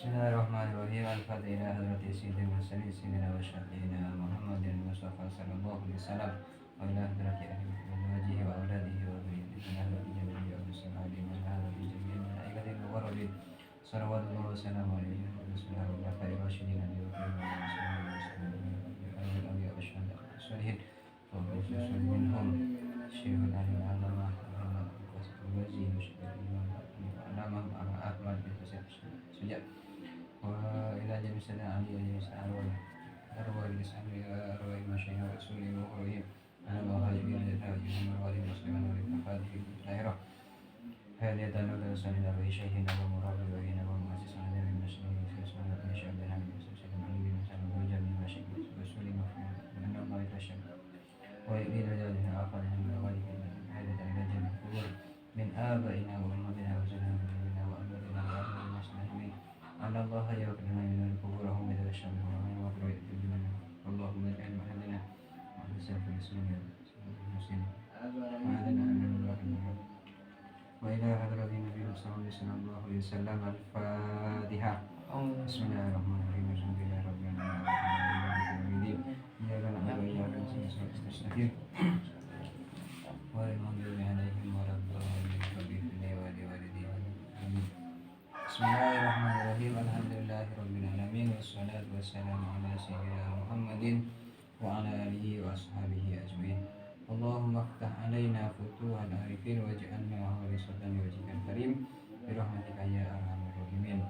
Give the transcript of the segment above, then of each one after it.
Bismillahirrahmanirrahim. Al-Fatihah hadrati sayyidil mursalin sayyidina wa syafi'ina Muhammadin Mustafa sallallahu alaihi wasallam wa ila hadrati ahli wajihi wa auladihi wa dhurriyyatihi wa ahli jami'i wa muslimin wa ahli jami'i malaikatil muqarrabin salawatullah wa salamu alaihi wa sallam wa khairu rasyidin ali wa khairu wa syuhada salihin wa khususun minhum syekhul ahli al-alamah Muhammad al-Wazi Alamah Ahmad bin Husain sejak وإلى جميع سنة علي وجميع أروى بلسان أروى المشايخ ورسوله وأخرهم أنا وهاجم إلى الهاجم ورواه مسلما وللتفاد في الآخرة هذه يدل على سنة أبي شيخنا ومرابي وهنا ومؤسس على من المسلمين في سنة من شعب الحمد وسلم علي بن سلم وجميع المشايخ ورسوله وأن الله يتشم ويؤيد ذلك آخر من الغالب هذا إلى جميع القبور من آبائنا وأمتنا وسلامنا وأمتنا وأهل المسلمين أن الله يغفر لنا قبورهم إذا شاء ويغفر لنا اللهم اجعل محلنا وحسن في المسلمين وعلنا من الرحمن وإلى حضرة النبي صلى الله عليه وسلم الفاتحة بسم الله الرحمن الرحيم الحمد لله رب العالمين إياك نعبد وإياك نستعين غير المغضوب عليهم ولا الضالين آمين Bismillahirrahmanirrahim. Alhamdulillahirabbil wassalatu wassalamu ala sayyidina Muhammadin wa ala alihi wa ashabihi ajmain. Allahumma iftah alaina futuhal arifin waj'alna warisatan wajhikal karim bi rahmatika ya arhamar rahimin.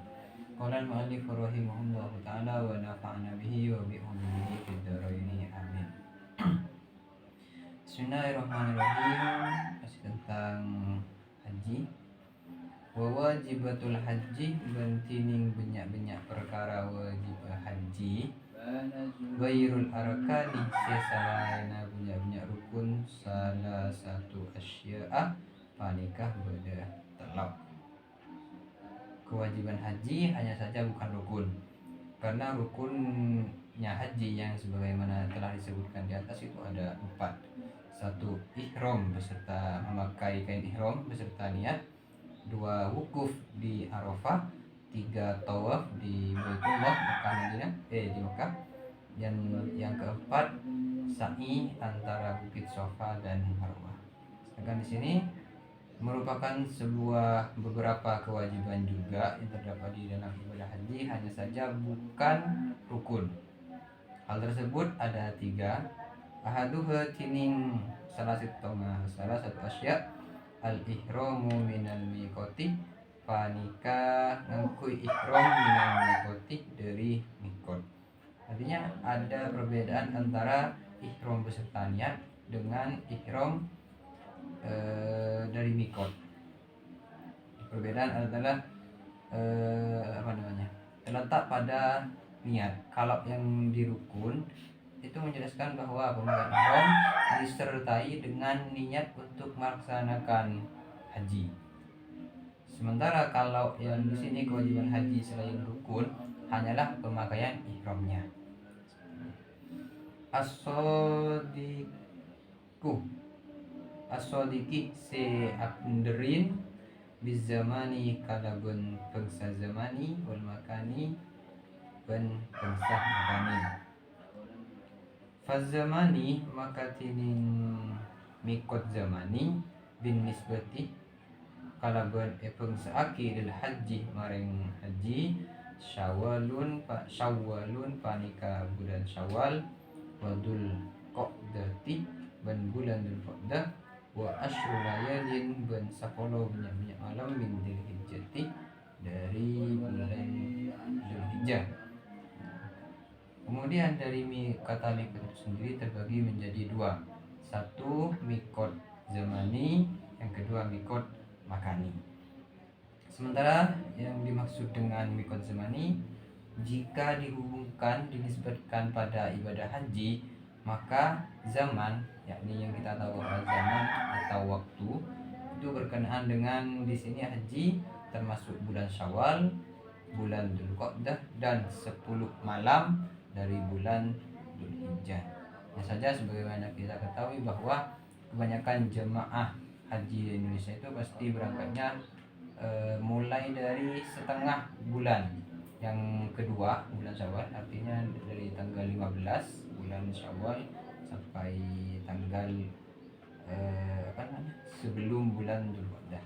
Qala al-mu'allif rahimahullahu ta'ala wa nafa'na bihi wa bi ulumihi fid dharain amin. Bismillahirrahmanirrahim. Masih tentang haji. Wa wajibatul haji bantining banyak-banyak perkara wajib haji ghairul arkani sesalaina banyak-banyak rukun salah satu asya'a panikah beda telap. Kewajiban haji hanya saja bukan rukun, karena rukunnya haji yang sebagaimana telah disebutkan di atas itu ada 4. 1. Ihram beserta memakai kain ihram beserta niat. 2. Wukuf di Arafah. 3. Tawaf di Baitullah di Mekah. Dan yang keempat sa'i antara Bukit Safa dan Marwah. Sedangkan di sini merupakan beberapa kewajiban juga yang terdapat di dalam ibadah haji, hanya saja bukan rukun. Hal tersebut ada 3. Ahaduha tining salah satu asya al-ihramu minal miqati panika ngangkui ihram minal miqati dari miqat. Artinya ada perbedaan antara ihram beserta niat dengan ihram dari miqat. Perbedaan adalah terletak pada niat. Kalau yang di rukun itu menjelaskan bahwa pemegang ihram disertai dengan niat untuk melaksanakan haji. Sementara kalau yang di sini kewajiban haji selain rukun hanyalah pemakaian ihramnya. As-sadiqi se abderin bizamani kalabun bangsa zamani wal makani ban bangsa makani. Fazamani maka tinin mikot zamani bin nisbati kalaban pengsaaki lil haji maring haji syawalun panika bulan syawal wadul qa'dati ban bulan dul qa'dah wa asyru layalin ban 10 banyak malam min dzulhijjati dari bulan Dzulhijjah. Kemudian dari kata mikot itu sendiri terbagi menjadi 2. 1 mikot zamani, yang kedua mikot makani. Sementara yang dimaksud dengan mikot zamani jika dihubungkan dinisbatkan pada ibadah haji, maka zaman, yakni yang kita tahu bahwa zaman atau waktu itu berkenaan dengan di sini haji, termasuk bulan Syawal, bulan Dzulqa'dah dan 10 malam dari bulan Dzulhijjah. Hanya saja sebagaimana kita ketahui bahwa kebanyakan jemaah haji di Indonesia itu pasti berangkatnya mulai dari setengah bulan. yang kedua bulan Syawal, artinya dari tanggal 15 bulan Syawal sampai tanggal sebelum bulan Dzulqa'dah,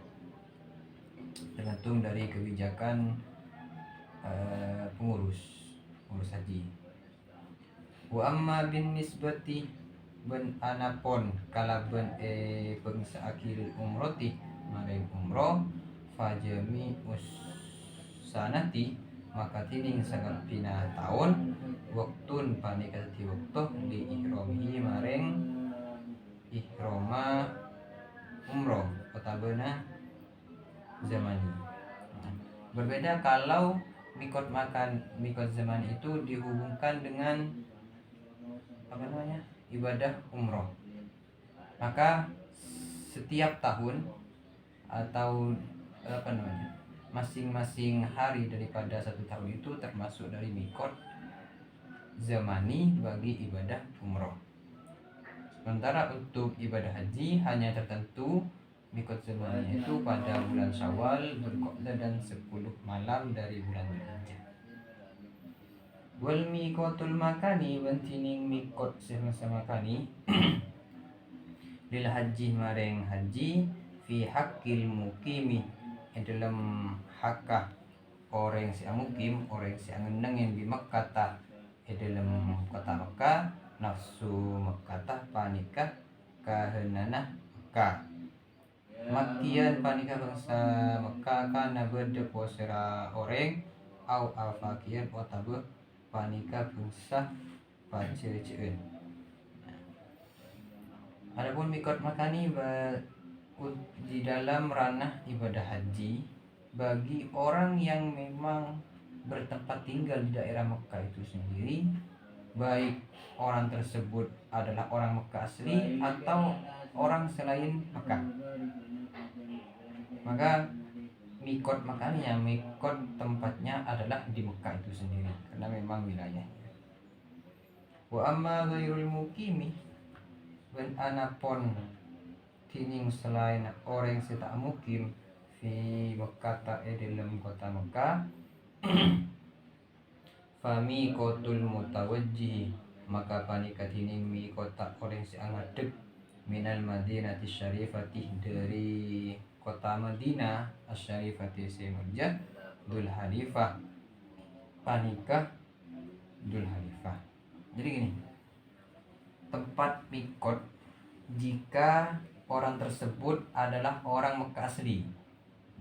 tergantung dari kebijakan pengurus haji. Wa amma bin nisbati ben anapon kalaben pengsa akhir umroti maring umroh fajami sanati maka tining sangat pina tahun waktun panikati waktu di ihromihi maring ihroma umroh otabena zamani. Berbeda kalau mikot zaman itu dihubungkan dengan ibadah umroh, maka setiap tahun atau masing-masing hari daripada satu tahun itu termasuk dari mikot zamani bagi ibadah umroh. Sementara untuk ibadah haji hanya tertentu mikot zamani itu pada bulan Syawal, Dzulqa'dah dan 10 malam dari bulan Dzulhijjah. Wal miqatul makani bantining mikot semasa makani lil haji maring haji fi haqqil mukimi dalam hakah orang si mukim, orang si ngeneng di Makkah dalam kota Makkah nafsu Makkah panikah kahenana Makkah makian panikah bangsa Makkah kana berde posera orang au afakian otabe panikah bangsa paceceun. Adapun mikot makani di dalam ranah ibadah haji bagi orang yang memang bertempat tinggal di daerah Mekah itu sendiri, baik orang tersebut adalah orang Mekah asli atau orang selain Mekah, maka mikot makanya mikot tempatnya adalah di Mekah itu sendiri karena memang wilayahnya. Wa amma ghairul mukimi ben anapon tining selain orang yang tak mukim fi Mekah dalam kota Mekah fami kotul mutawajjih maka panika tining mi kota orang yang ngadep minal madinati syarifati dari kota Madinah asyarifati semurja Dzul Halifah panika Dzul Halifah. Jadi gini, tempat mikot jika orang tersebut adalah orang Mekah asli,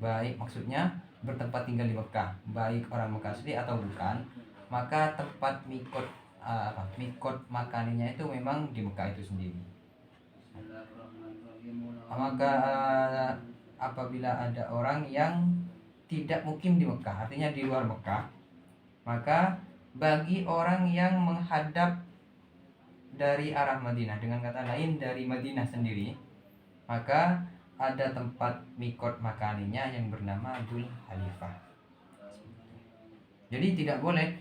baik maksudnya bertempat tinggal di Mekah, baik orang Mekah asli atau bukan, maka tempat mikot makaninya itu memang di Mekah itu sendiri. Maka apabila ada orang yang tidak mukim di Mekah, artinya di luar Mekah, maka bagi orang yang menghadap dari arah Madinah, dengan kata lain dari Madinah sendiri, maka ada tempat mikot makaninya yang bernama Dzul Halifah. Jadi tidak boleh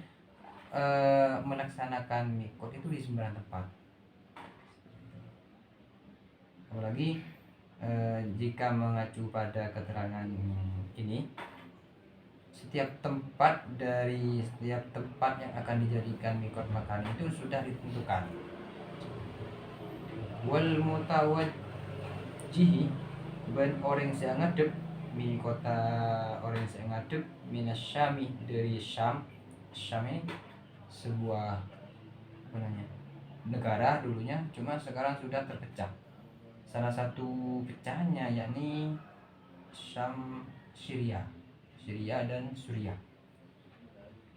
melaksanakan mikot itu di sembarang tempat, apalagi jika mengacu pada keterangan ini, setiap tempat yang akan dijadikan mikot makani itu sudah ditentukan. Wal mutawajjihi ban orang yang ngadep mi kota orang yang ngadep minas Syami dari Syam. Syam ini sebuah negara dulunya, cuma sekarang sudah terpecah. Salah satu pecahannya yakni Syam Syria dan Suriah.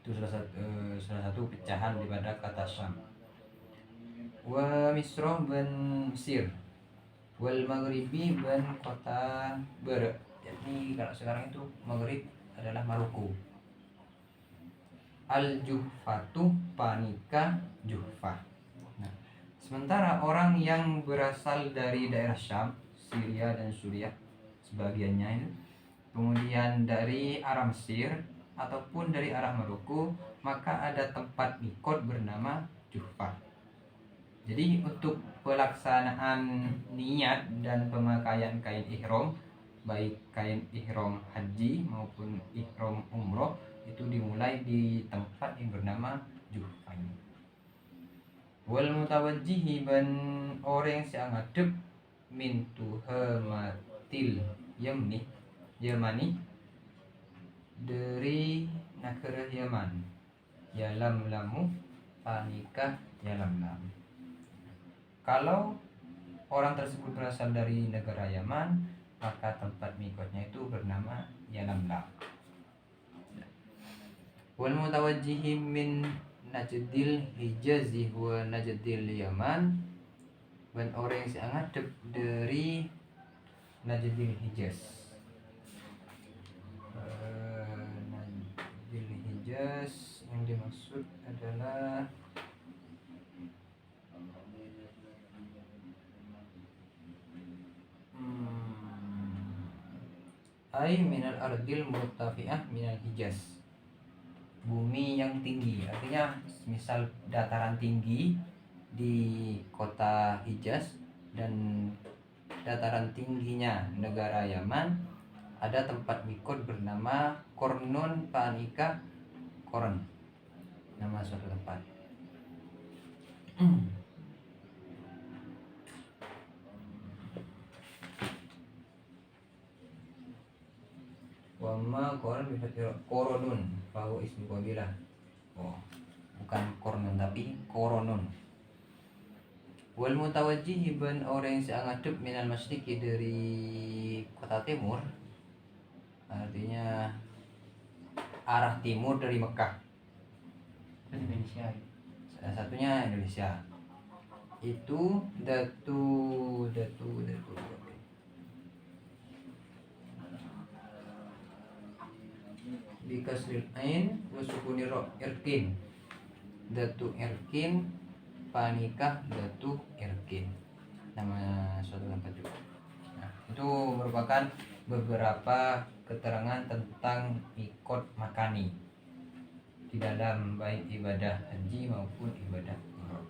Itu salah satu pecahan daripada kata Syam. Wa Misra ben Mesir, wal Maghribi ben kota Ber. Jadi kalau sekarang itu Maghrib adalah Maroko. Al Juhfatu panika Juhfah. Nah, sementara orang yang berasal dari daerah Syam, Syria dan Suriah sebagiannya itu, kemudian dari arah Mesir ataupun dari arah Maroko, maka ada tempat mikot bernama Juhfah. Jadi untuk pelaksanaan niat dan pemakaian kain ihram, baik kain ihram haji maupun ihram umroh, itu dimulai di tempat yang bernama Juhfain. Wal mutawajjihi ban orang yang ngadep min tuhamatil yamani dari negara Yaman, yalam lamu panikah yalam lam. Kalau orang tersebut berasal dari negara Yaman, maka tempat mikotnya itu bernama yalam lam. Wal mutawajjihi min Najdil Hijazi wa Najdil Yaman, dan orang yang ngadep dari Najdil Hijaz. Najdil Hijaz yang dimaksud adalah ay minal ardil murtafi'ah minal Hijaz, bumi yang tinggi. Artinya misal dataran tinggi di kota Hijaz dan dataran tingginya negara Yaman, ada tempat mikot bernama Kornun Panika Koron, nama suatu tempat. Wama koron bifathil koronun bahwa ismu qabilah. Oh, bukan kornun tapi koronun. Wal mutawajjih ban orang yang ngadep minal masyriki dari kota timur, artinya arah timur dari Mekah. Indonesia. Salah satunya Indonesia. Itu datu bikasril ain wa sukuni ra irkin, datu irkin panikah datu irkin, nama suatu tempat juga. Nah, itu merupakan beberapa keterangan tentang mikot makani di dalam baik ibadah haji maupun ibadah umroh.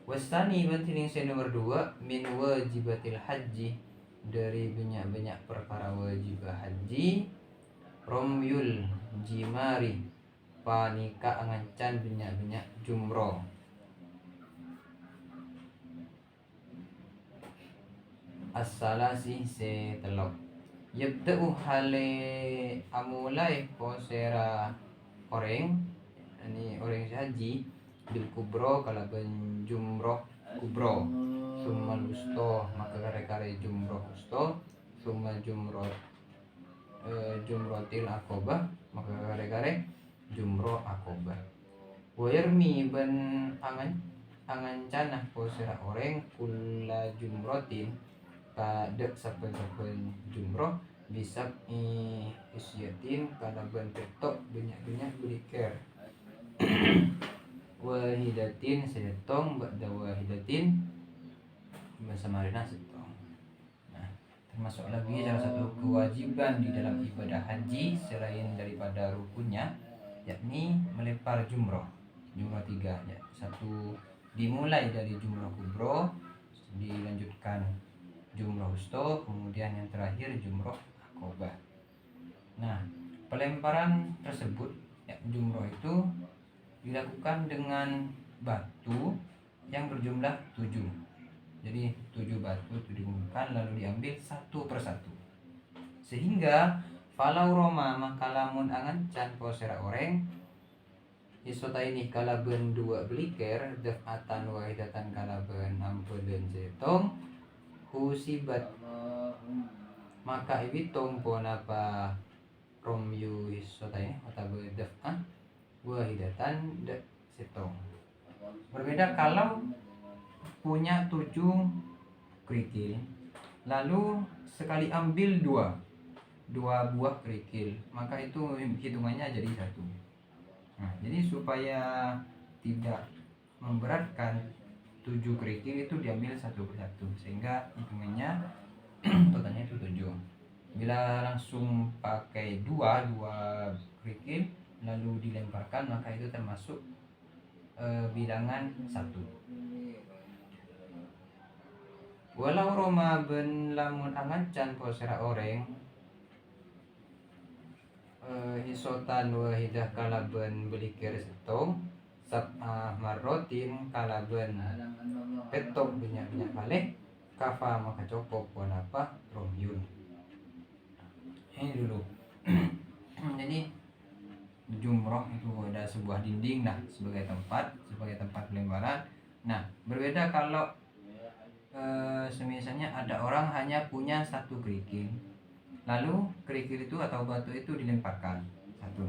Wasani bantining saya nomor 2 min wajibatil haji, dari banyak-banyak perkara wajib haji, romyul jimari panika angancan banyak-banyak jumroh. As-salasi setelok yabda'u hale amulai posera orang, ini orang haji bil kubro kalaban jumroh kubro, summa lusto maka kare-kare jumroh usto, summa jumrotil akobah maka kare-kare jumroh akobah. Wayarmi ban angan posera orang kula jumrotin pada saben-saben jumroh bisa isyatin kalaban petok banyak-banyak beriker wahidatin setong ba'da wahidatin bahasa marina setong. Nah, termasuk lagi salah satu kewajiban di dalam ibadah haji selain daripada rukunnya, yakni melempar jumroh 3 ya. Satu dimulai dari jumroh kubro, dilanjutkan jumroh wusto, kemudian yang terakhir jumroh akobah. Nah, pelemparan tersebut ya, jumroh itu dilakukan dengan batu yang berjumlah 7. Jadi 7 batu itu dikumpulkan lalu diambil satu persatu. Sehingga falau roma maka lamun angancan posera orang isota ini kalaben 2 beliker dafatan wahidatan kalaben ampun setong husibat maka ibitung pon apa romyu isota ini atau daf'ah wahidatan setong. Berbeda kalau punya 7 kerikil lalu sekali ambil 2 buah kerikil, maka itu hitungannya jadi 1. Nah, jadi supaya tidak memberatkan 7 kerikil itu diambil satu persatu sehingga hitungannya totalnya itu 7. Bila langsung pakai 2 kerikil lalu dilemparkan maka itu termasuk bilangan 1. Walau roma ben lamun angancan posera orang hisotan wahidah kalaban belikir setong sab'ah marrotin kalaban petok banyak-banyak kali kafa maka copok wanapa romyun. Ini dulu. Jadi jumroh itu ada sebuah dinding sebagai tempat pelemparan. Nah, berbeda kalau semisalnya ada orang hanya punya satu kerikil, lalu kerikil itu atau batu itu dilemparkan satu.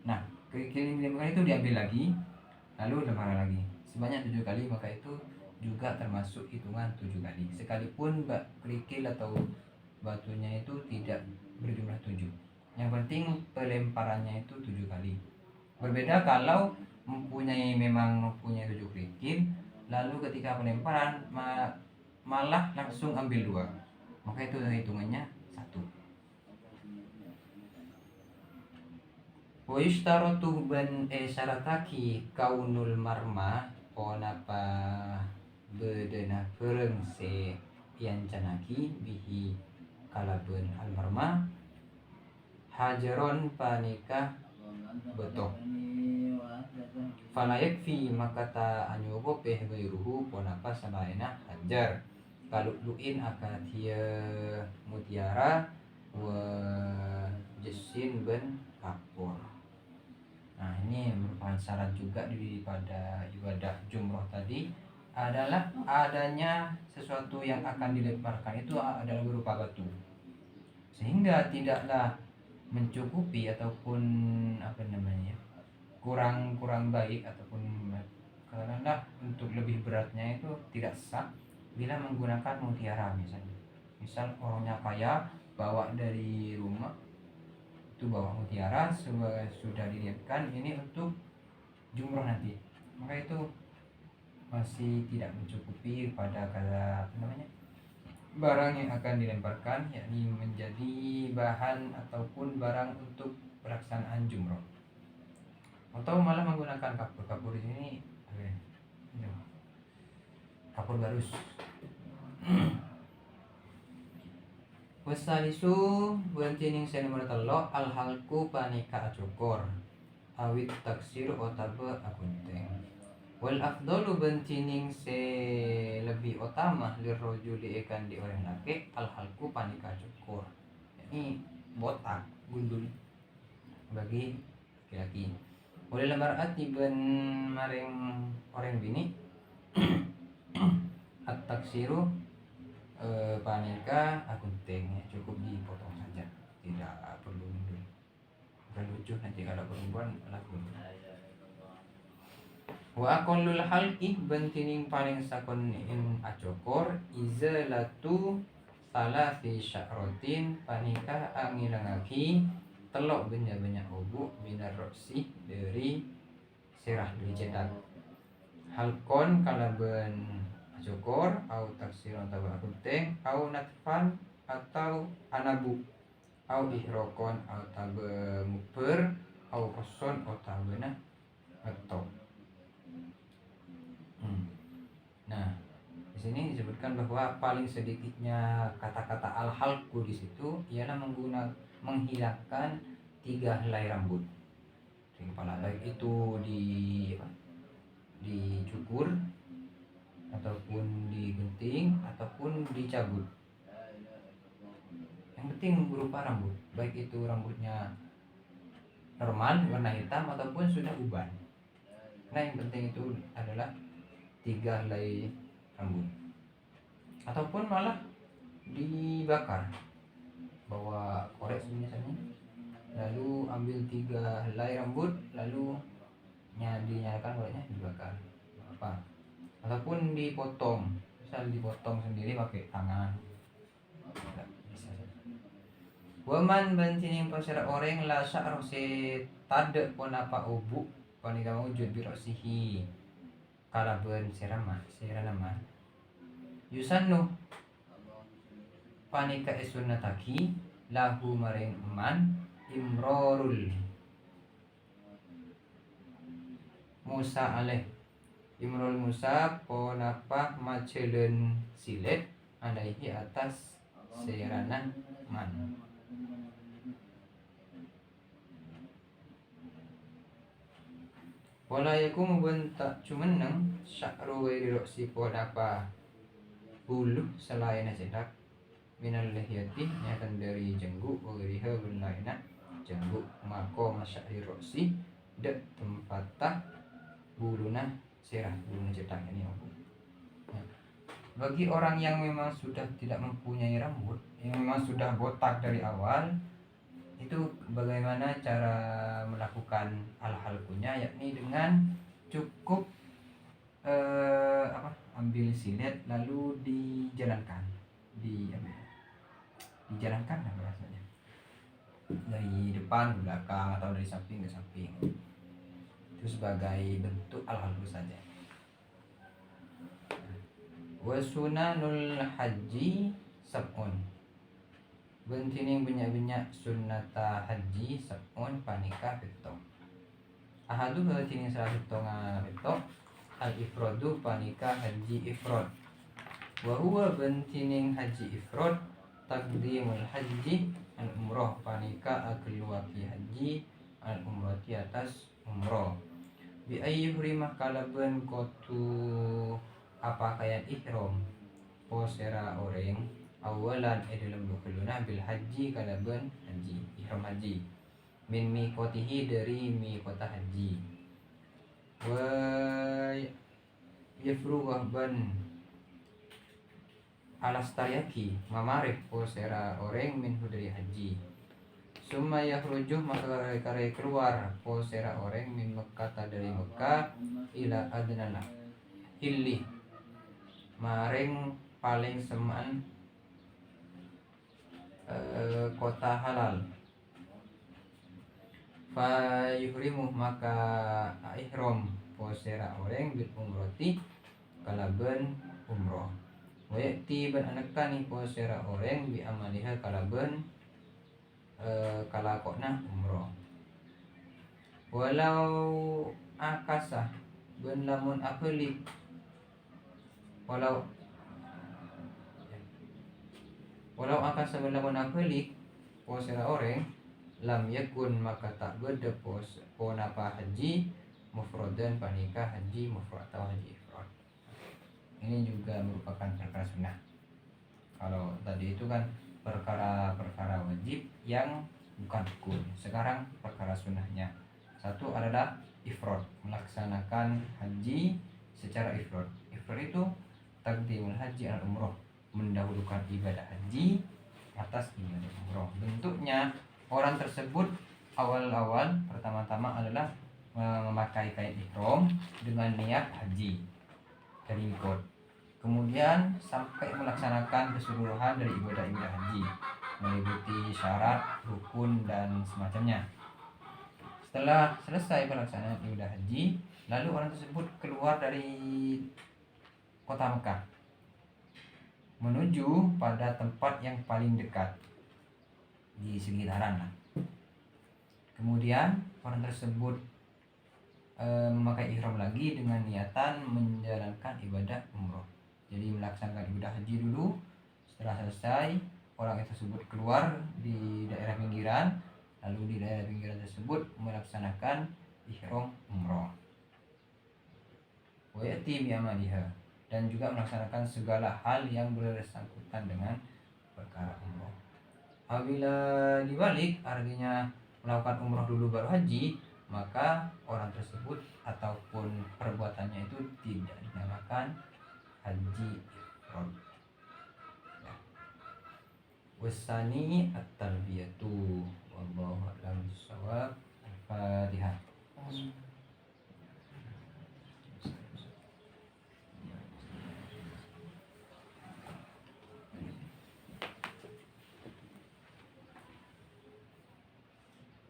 Nah, kerikil yang dilemparkan itu diambil lagi, lalu lemparkan lagi sebanyak 7 kali, maka itu juga termasuk hitungan 7 kali sekalipun kerikil atau batunya itu tidak berjumlah 7. Yang penting pelemparannya itu 7 kali. Berbeda kalau memang mempunyai 7 kerikil, lalu ketika pelemparan malah langsung ambil 2, maka itu hitungannya 1. Wa yushtaratu ban syarataki kaunul marma ponapa bedena pereng se yancanaki bihi kalaben al marma hajaron panika betok fala yakfi makata anyugo peh bayruhu ponapa selaina hajar kalau luin akatia mutiara wa jesin ben kapur. Nah, ini merupakan syarat juga daripada ibadah jumroh tadi adalah adanya sesuatu yang akan dilemparkan itu adalah berupa batu, sehingga tidaklah mencukupi ataupun kurang baik ataupun karena untuk lebih beratnya itu tidak sah bila menggunakan mutiara. Misal orangnya kaya bawa dari rumah itu bawa mutiara sudah dilihatkan ini untuk jumroh nanti, maka itu masih tidak mencukupi pada barang yang akan dilemparkan, yakni menjadi bahan ataupun barang untuk pelaksanaan jumroh, atau malah menggunakan kapur di sini kapur garus. Wasalisu bantining nomor 3 al halku panika acukor awit taksir otaba akunteng. Wal afdalu bantining lebih utama lirrojuli ikan di orang laki al halku panika acukor, ini botak gundul bagi laki-laki. Oleh lembar ati ben maring orang bini at taksiru panika akunting, cukup dipotong saja, tidak perlu nundul. Lucu nanti kalau perempuan laku. Wa aqallul halqi bantining paling sakon in acokor izalatu salasi sya'rotin panika angilangaki telok banyak obu binar roksi dari sirah dari cedak. Halkon kalaben acokor au taksiron atau akunteng au natfan atau anabu au ihrokon au tabe muper au koson au tabena atau. Nah, di sini disebutkan bahwa paling sedikitnya kata-kata al-halqu di situ ialah menghilangkan 3 helai rambut di kepala, baik itu dicukur ataupun digunting ataupun dicabut. Yang penting berupa rambut, baik itu rambutnya normal warna hitam ataupun sudah uban. Nah, yang penting itu adalah 3 helai rambut, ataupun malah dibakar, bawa korek misalnya, lalu ambil 3 helai rambut lalu dinyalakan koreknya, dibakar apa, ataupun dipotong, misal dipotong sendiri pakai tangan. Waman bantining pasara orang la sya'ru se tade ponapa ubu panika wujud birosihi kalaben seranama yusannu panika esunataki lahu maring eman imrorul Musa alaih imrol Musa ponapa macelen silet alaihi atas seranan man. Wala yakum bentak cumeneng sya'ru ghairi ra'si apa bulu selain cedak minal lihyati nyatan dari jenggu wa ghairiha lainna jenggu mako masya'ri ra'si dak tempatah buluna serah buluna cedak ini aku. Bagi orang yang memang sudah tidak mempunyai rambut, yang memang sudah botak dari awal, itu bagaimana cara melakukan hal-hal punya, yakni dengan cukup ambil silet lalu dijalankan, dijalankan apa rasanya, dari depan ke belakang atau dari samping ke samping, itu sebagai bentuk al-halus saja. Wasunanul haji sab'un, bentining banyak-banyak sunnata haji sab'un panika beto. Ahadu bentining salah satu beto al ifradu panika haji ifrad. Wa huwa bentining haji ifrad taqdimul haji al umroh panika akeluaki haji al umrati atas umroh. Bi ayyuhrimah kalaban kotu apa kayak ihram posera orang awalan dalam dukuluna bil haji kalaban haji ihram haji min miqatihi dari miqata haji wa yafrughah ban alastayaki mamarif posera orang min dari haji summa yakhrujuh maka kare keluar posera orang min Mekkah dari Mekkah ila adnana hilli maring paling semaan kota halal fa yuhrimu maka ihram posera orang bil umroti kalaban umroh wa yati ban anakani posera orang bi amaliha kalaban kalakokna umroh walau akasa ben lamun apelik walau akasa ben lamun apelik posera orang lam yakun maka tak beda ponapa haji mufrodan panika haji mufrad atau haji ifrad. Ini juga merupakan perkara sunnah. Kalau tadi itu kan perkara wajib yang bukan rukun. Sekarang perkara sunnahnya. Satu adalah ifrad, melaksanakan haji secara ifrad. Ifrad itu taqdimul haji al umroh, mendahulukan ibadah haji atas ibadah umroh. Bentuknya orang tersebut awal-awal pertama-tama adalah memakai kain ihram dengan niat haji dari mikot. Kemudian sampai melaksanakan keseluruhan dari ibadah-ibadah haji meliputi syarat, rukun dan semacamnya. Setelah selesai pelaksanaan ibadah haji, lalu orang tersebut keluar dari kota Mekah menuju pada tempat yang paling dekat di sekitaran. Kemudian orang tersebut memakai ihram lagi dengan niatan menjalankan ibadah umroh. Jadi melaksanakan ibadah haji dulu. Setelah selesai, orang tersebut keluar di daerah pinggiran, lalu di daerah pinggiran tersebut melaksanakan ihram umroh. Wa yati bi amaliha, dan juga melaksanakan segala hal yang bersangkutan dengan perkara umroh. Apabila dibalik artinya melakukan umroh dulu baru haji, maka orang tersebut ataupun perbuatannya itu tidak dinamakan haji ifrad. Ya. Wasani at-talbiyatu wallahu a'lam bishawab. Al-Fatihah.